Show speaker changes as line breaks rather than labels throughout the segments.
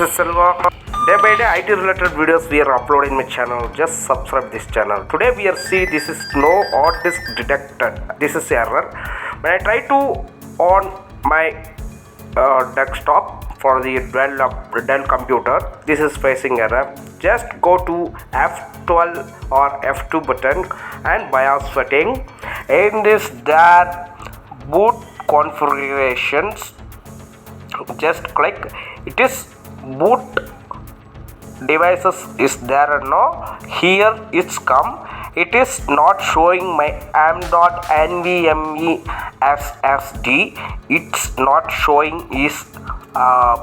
this is Selva. Day by day IT related videos we are uploading my channel. Just subscribe this channel. Today we are see this is no hard disk detected. This is error. When I try to on my desktop for the Dell computer, this is facing error. Just go to F12 or F2 button and BIOS setting. In this there boot configurations, just click. It is boot devices is there or no. Here it's come. It is not showing my am.nvme ssd. It's not showing is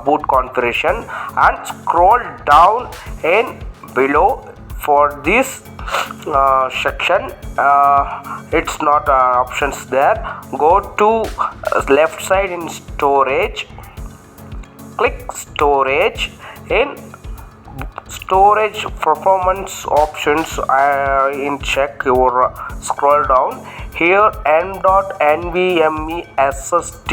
boot configuration. And scroll down and below for this section, it's not options there. Go to left side in storage, click storage. In storage performance options, in check your scroll down here. m.nvme ssd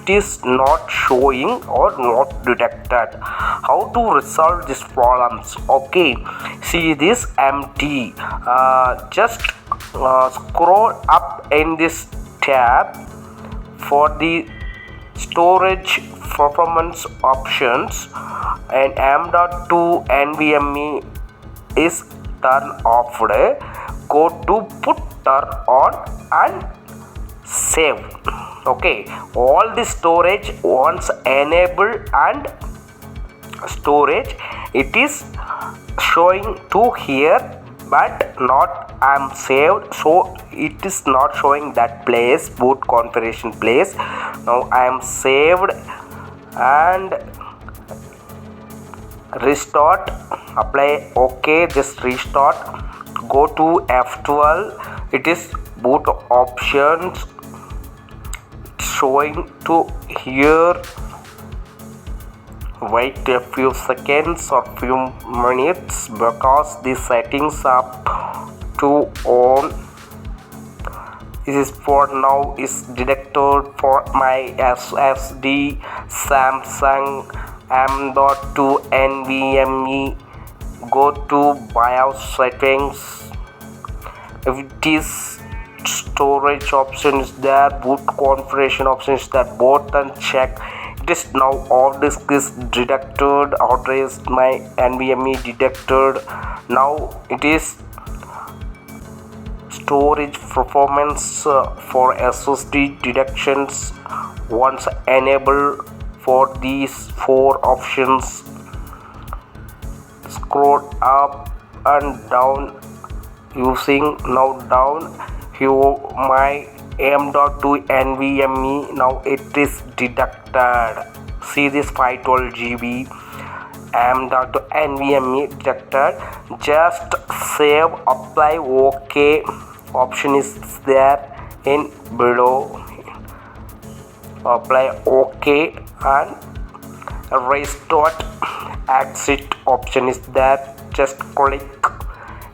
is not showing or not detected. How to resolve these problems? Okay, see this empty. Just scroll up in this tab for the storage performance options, and m.2 nvme is turn off. Go to put turn on and save. Okay, all the storage once enabled and storage, it is showing to here, but not I'm saved, so it is not showing that place, boot configuration place. Now I am saved and restart, apply. Okay, just restart. Go to F12. It is boot options showing to here. Wait a few seconds or few minutes because the settings up to on. This is for now is detected for my SSD Samsung m.2 nvme. Go to BIOS settings. If it is storage option is there, boot configuration option is there, both and check. It is now all disk is detected, authorized my NVMe detected. Now it is storage performance for SSD detections once enabled for these four options. Scroll up and down using now down here my m.2 nvme. Now it is detected. See this 512 GB m.2 nvme detected. Just save, apply. OK option is there in below. Apply OK and restart. Exit option is there. Just click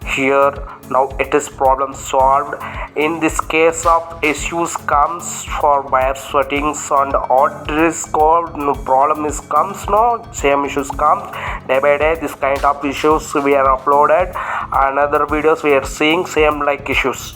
here. Now it is problem solved. In this case of issues comes for BIOS settings and hard disk, no problem is comes, no same issues comes day by day. This kind of issues we are uploaded. Another videos we are seeing same like issues.